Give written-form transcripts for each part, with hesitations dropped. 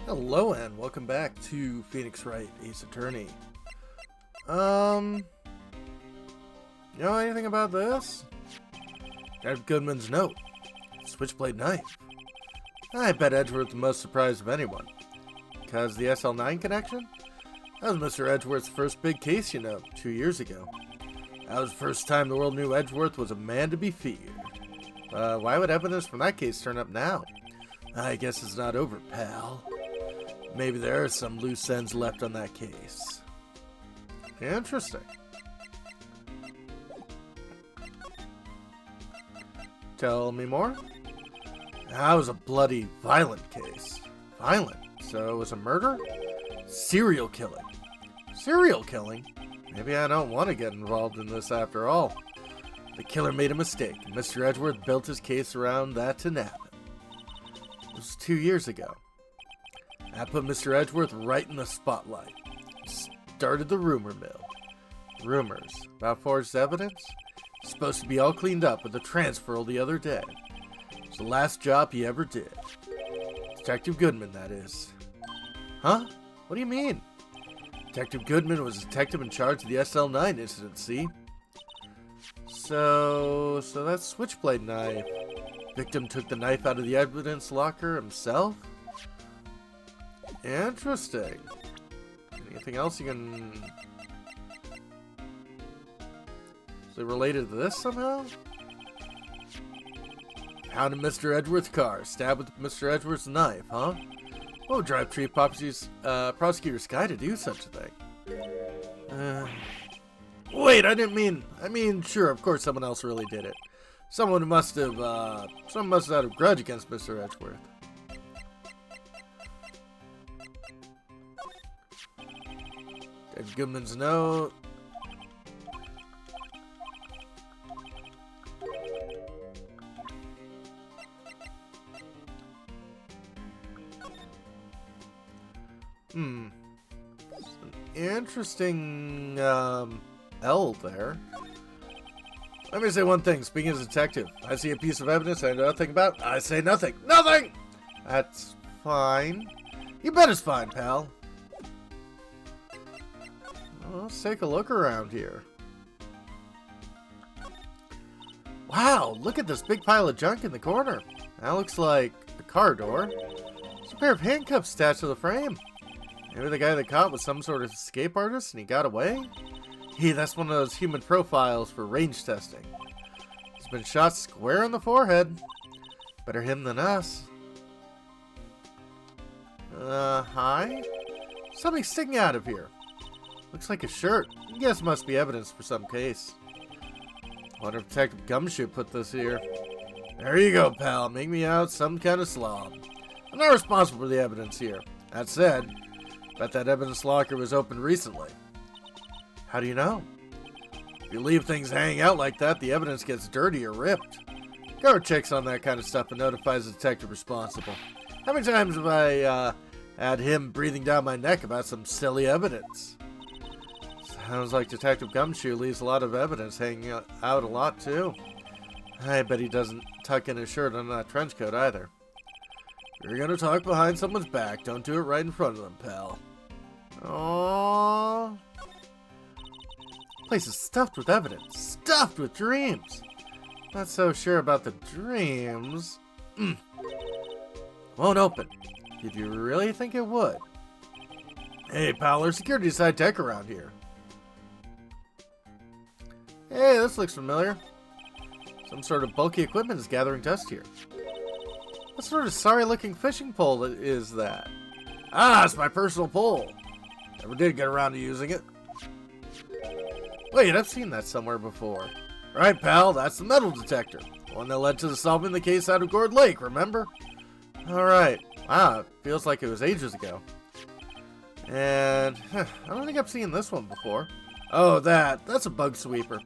Hello and welcome back to Phoenix Wright, Ace Attorney. You know anything about this? Detective Goodman's note. Switchblade knife. I bet Edgeworth's the most surprised of anyone. Because the SL9 connection? That was Mr. Edgeworth's first big case, 2 years ago. That was the first time the world knew Edgeworth was a man to be feared. Why would evidence from that case turn up now? I guess it's not over, pal. Maybe there are some loose ends left on that case. Interesting. Tell me more? That was a bloody, violent case. Violent? So it was a murder? Serial killing. Serial killing? Maybe I don't want to get involved in this after all. The killer made a mistake, and Mr. Edgeworth built his case around that to nab him. It was 2 years ago. That put Mr. Edgeworth right in the spotlight. Started the rumor mill. Rumors about forged evidence? Supposed to be all cleaned up with the transferal the other day. It's the last job he ever did. Detective Goodman, that is. Huh? What do you mean? Detective Goodman was a detective in charge of the SL9 incident, see? So that switchblade knife. Victim took the knife out of the evidence locker himself? Interesting. Anything else you can... Is it related to this somehow? Found in Mr. Edgeworth's car. Stabbed with Mr. Edgeworth's knife, huh? What would drive Chief Prosecutor Sky to do such a thing? Wait, I mean, sure, of course someone else really did it. Someone must have had a grudge against Mr. Edgeworth. Detective Goodman's note. An interesting L there. Let me say one thing. Speaking as a detective, I see a piece of evidence I know nothing about. I say nothing. Nothing! That's fine. You bet it's fine, pal. Well, let's take a look around here. Wow, look at this big pile of junk in the corner. That looks like a car door. There's a pair of handcuffs attached to the frame. Maybe the guy they caught was some sort of escape artist and he got away? Hey, that's one of those human profiles for range testing. He's been shot square in the forehead. Better him than us. Hi? Something sticking out of here. Looks like a shirt. I guess must be evidence for some case. Wonder if Detective Gumshoe put this here. There you go, pal. Make me out some kind of slob. I'm not responsible for the evidence here. That said, bet that evidence locker was opened recently. How do you know? If you leave things hanging out like that, the evidence gets dirty or ripped. Guard checks on that kind of stuff and notifies the detective responsible. How many times have I had him breathing down my neck about some silly evidence? Sounds like Detective Gumshoe leaves a lot of evidence hanging out a lot too. I bet he doesn't tuck in his shirt under that trench coat either. If you're gonna talk behind someone's back, don't do it right in front of them, pal. Aww. Place is stuffed with evidence. Stuffed with dreams. Not so sure about the dreams. Won't open. Did you really think it would? Hey, pal, there's security's high tech around here. Hey, this looks familiar. Some sort of bulky equipment is gathering dust here. What sort of sorry-looking fishing pole is that? Ah, it's my personal pole. Never did get around to using it. Wait, I've seen that somewhere before. Right, pal, that's the metal detector. The one that led to the solving the case out of Gourd Lake, remember? Alright. Wow, it feels like it was ages ago. And I don't think I've seen this one before. Oh, that's a bug sweeper.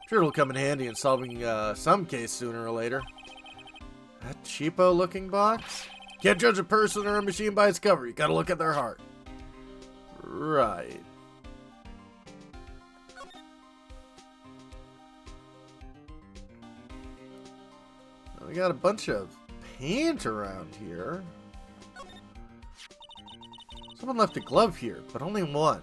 Sure it'll come in handy in solving some case sooner or later. That cheapo looking box? Can't judge a person or a machine by its cover. You gotta look at their heart. Right. We got a bunch of paint around here. Someone left a glove here, but only one.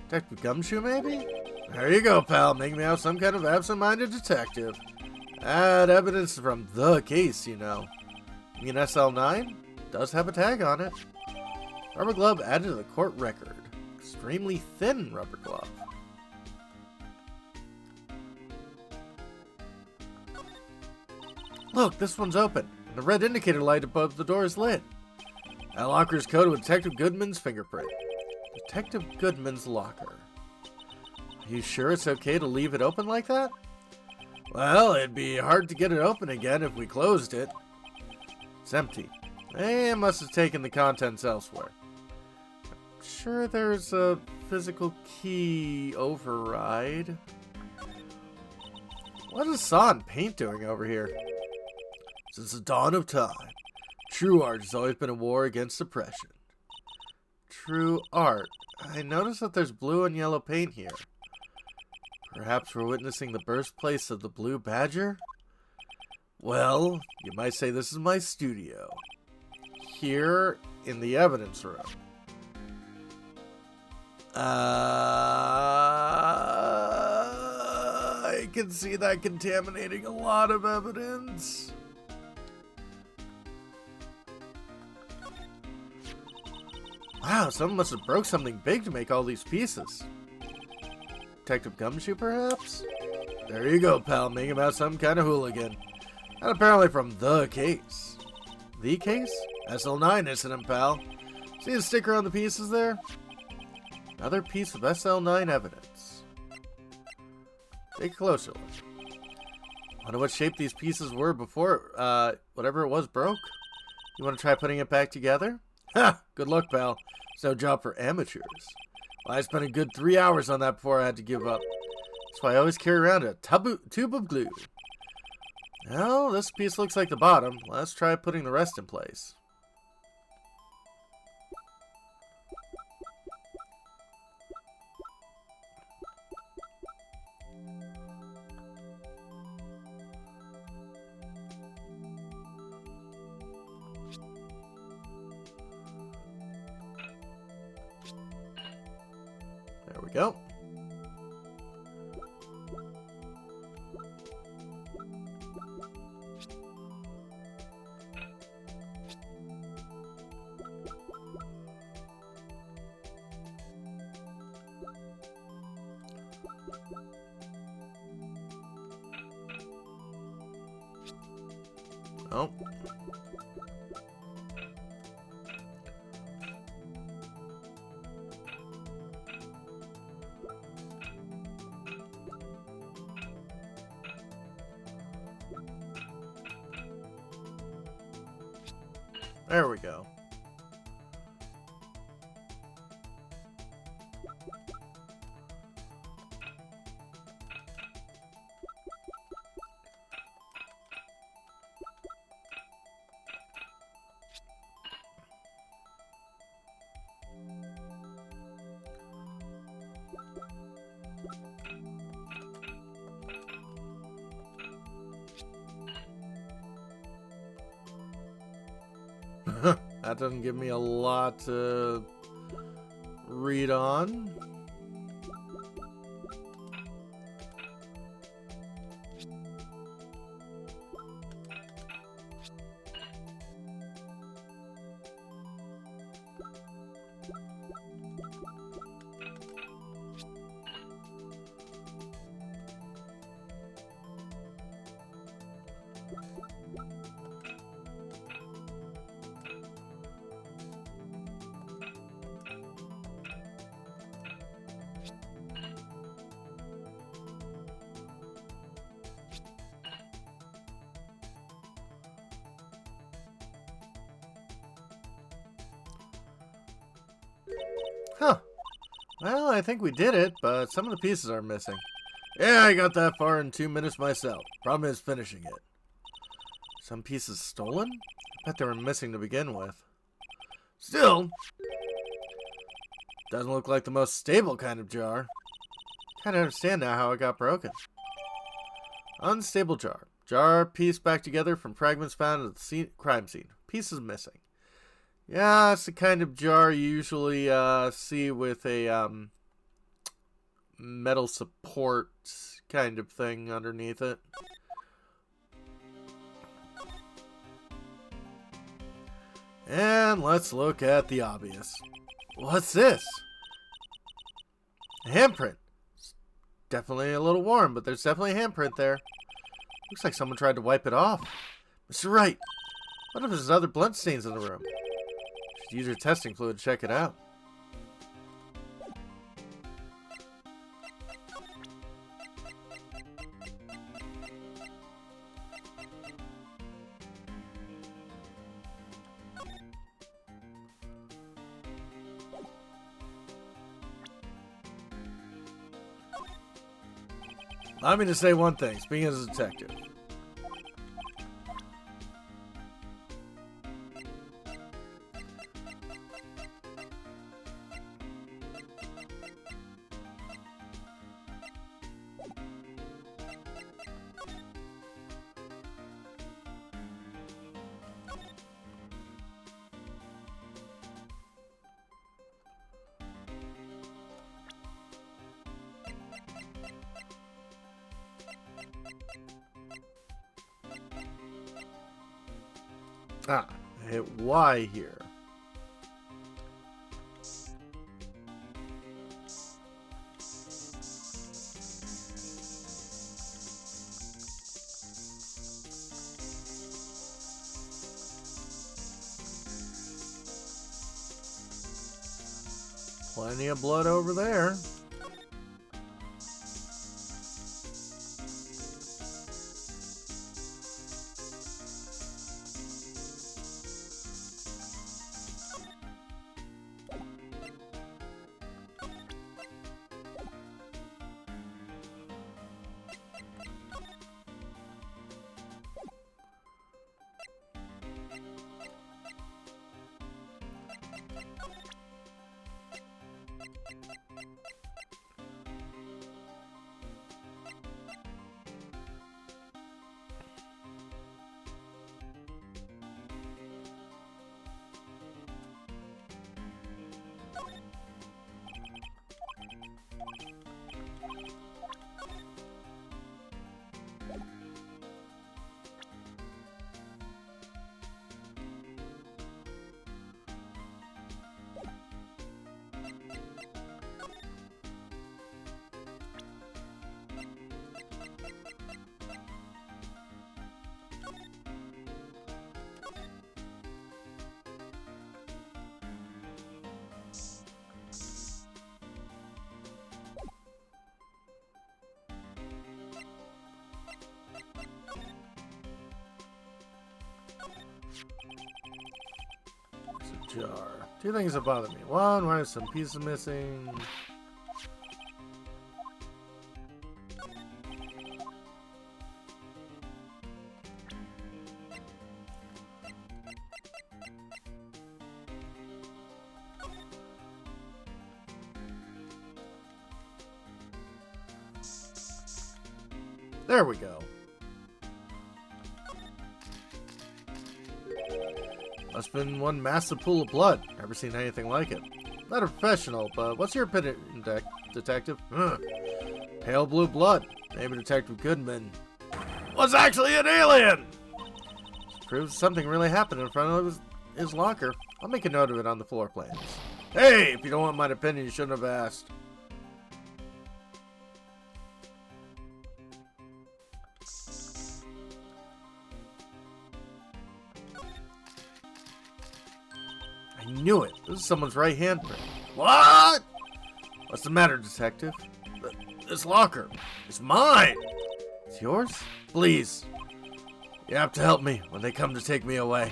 Detective Gumshoe, maybe? There you go, pal. Make me out some kind of absent-minded detective. Add evidence from the case, you know. You mean SL9? Does have a tag on it. Rubber glove added to the court record. Extremely thin rubber glove. Look, this one's open. And the red indicator light above the door is lit. That locker is coated with Detective Goodman's fingerprint. Detective Goodman's locker. Are you sure it's okay to leave it open like that? Well, it'd be hard to get it open again if we closed it. It's empty. They must have taken the contents elsewhere. I'm sure there's a physical key override. What is saw and paint doing over here? Since the dawn of time, true art has always been a war against oppression. True art. I notice that there's blue and yellow paint here. Perhaps we're witnessing the birthplace of the Blue Badger? Well, you might say this is my studio. Here in the evidence room. I can see that contaminating a lot of evidence. Wow, someone must have broke something big to make all these pieces. Detective Gumshoe, perhaps? There you go, pal. Make him out some kind of hooligan. And apparently from the case. The case? SL9 incident, pal. See the sticker on the pieces there? Another piece of SL9 evidence. Take a closer look. Wonder what shape these pieces were before, whatever it was broke? You want to try putting it back together? Ha! Good luck, pal. It's no job for amateurs. Well, I spent a good 3 hours on that before I had to give up. That's why I always carry around a tube of glue. Well, this piece looks like the bottom. Let's try putting the rest in place. There we go. Oh. There we go. That doesn't give me a lot to read on. Huh. Well, I think we did it, but some of the pieces are missing. Yeah, I got that far in 2 minutes myself. Problem is finishing it. Some pieces stolen? I bet they were missing to begin with. Still, doesn't look like the most stable kind of jar. Kinda understand now how it got broken. Unstable jar. Jar pieced back together from fragments found at the crime scene. Pieces missing. Yeah, it's the kind of jar you usually see with a metal support kind of thing underneath it. And let's look at the obvious. What's this? A handprint. It's definitely a little worn, but there's definitely a handprint there. Looks like someone tried to wipe it off. Mr. Wright, what if there's other blood stains in the room? Should use your testing fluid to check it out. Allow me to say one thing, speaking as a detective. Ah, I hit Y here. Plenty of blood over there. Jar. Two things that bother me. One, why is some pieces missing? There we go. Must have been one massive pool of blood. Never seen anything like it. Not a professional, but what's your opinion, detective? Pale blue blood. Maybe Detective Goodman was actually an alien! This proves something really happened in front of his locker. I'll make a note of it on the floor plans. Hey, if you don't want my opinion, you shouldn't have asked. I knew it. This is someone's right handprint. What? What's the matter, detective? This locker. It's mine. It's yours? Please. You have to help me when they come to take me away.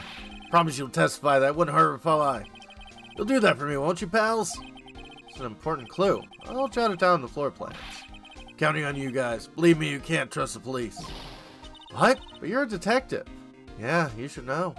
Promise you'll testify that wouldn't hurt if I lie. You'll do that for me, won't you, pals? It's an important clue. I'll jot it down on the floor plans. Counting on you guys. Believe me, you can't trust the police. What? But you're a detective. Yeah, you should know.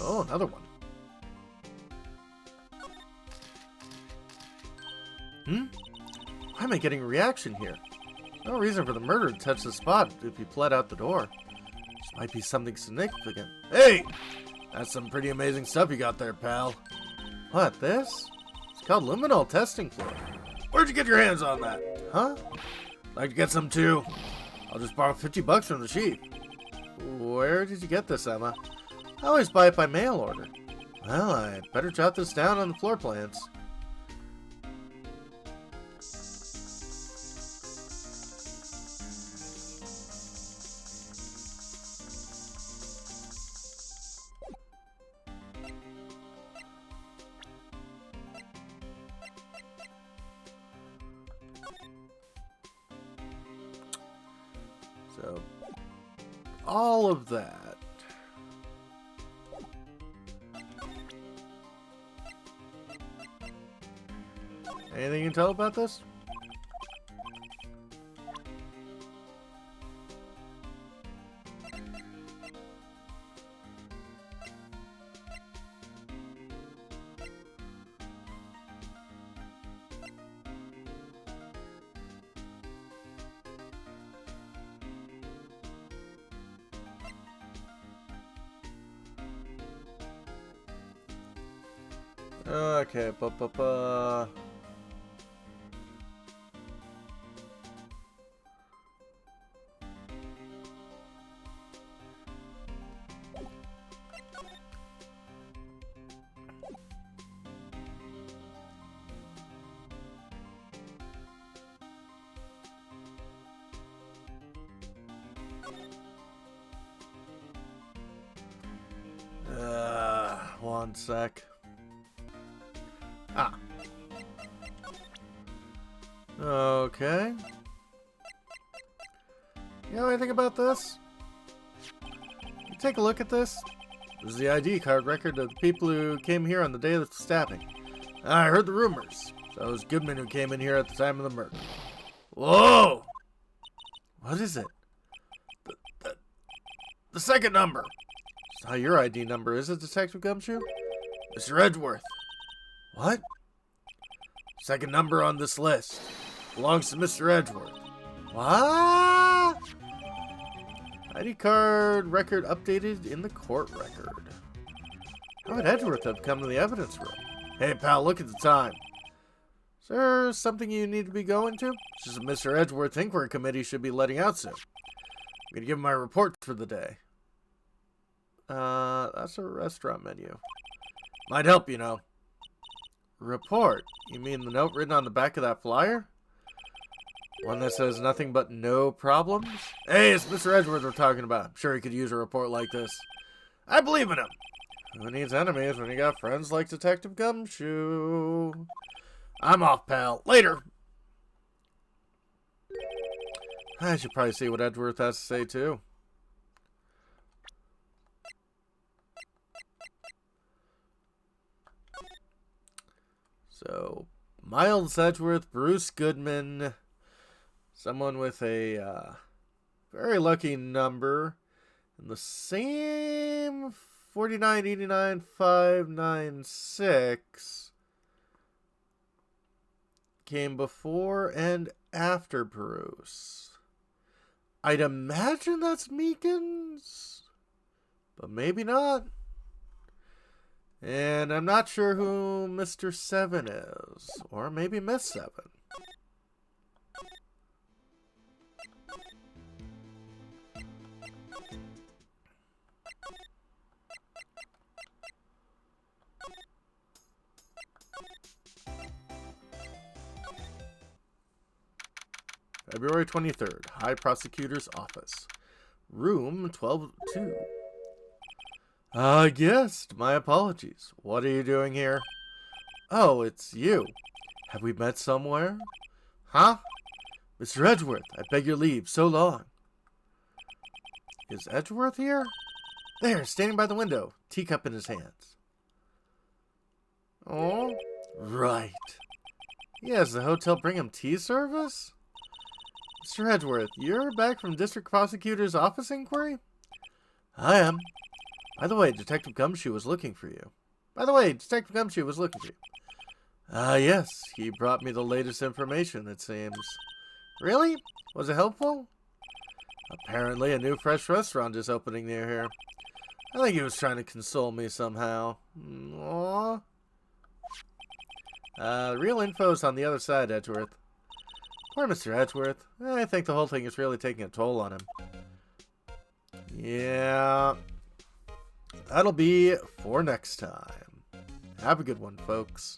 Oh, another one. Why am I getting a reaction here? No reason for the murderer to touch the spot if he fled out the door. This might be something significant. Hey! That's some pretty amazing stuff you got there, pal. What, this? It's called luminol testing fluid. Where'd you get your hands on that? Huh? Like to get some too? I'll just borrow $50 from the chief. Where did you get this, Emma? I always buy it by mail order. Well, I better jot this down on the floor plans. So, all of that. Anything you can tell about this? Okay, one sec. Ah. Okay. You know anything about this? You take a look at this. This is the ID card record of the people who came here on the day of the stabbing. I heard the rumors. So it was Goodman who came in here at the time of the murder. Whoa! What is it? The second number. It's not your ID number, is it, Detective Gumshoe? Mr. Edgeworth. What? Second number on this list. Belongs to Mr. Edgeworth. What? ID card record updated in the court record. How would Edgeworth have come to the evidence room? Hey, pal, look at the time. Is there something you need to be going to? It's just a Mr. Edgeworth inquiry committee should be letting out soon. I'm going to give him my report for the day. That's a restaurant menu. Might help, you know. Report? You mean the note written on the back of that flyer? One that says nothing but no problems? Hey, it's Mr. Edgeworth we're talking about. I'm sure he could use a report like this. I believe in him. Who needs enemies when you got friends like Detective Gumshoe? I'm off, pal. Later. I should probably see what Edgeworth has to say, too. So, Miles Edgeworth, Bruce Goodman, someone with a very lucky number, and the same 4989596 came before and after Bruce. I'd imagine that's Meekins, but maybe not. And I'm not sure who Mr. 7 is. Or maybe Miss 7. February 23rd. High Prosecutor's Office. Room 12-2. Yes, my apologies. What are you doing here? Oh, it's you. Have we met somewhere? Huh? Mr. Edgeworth, I beg your leave, so long. Is Edgeworth here? There, standing by the window, teacup in his hands. Oh, right. Yes, the hotel bring him tea service? Mr. Edgeworth, you're back from District Prosecutor's Office inquiry? I am. By the way, Detective Gumshoe was looking for you. By the way, Detective Gumshoe was looking for you. Ah, yes. He brought me the latest information, it seems. Really? Was it helpful? Apparently, a new fresh restaurant is opening near here. I think he was trying to console me somehow. Aww. Real info's on the other side, Edgeworth. Poor Mr. Edgeworth. I think the whole thing is really taking a toll on him. Yeah. That'll be for next time. Have a good one, folks.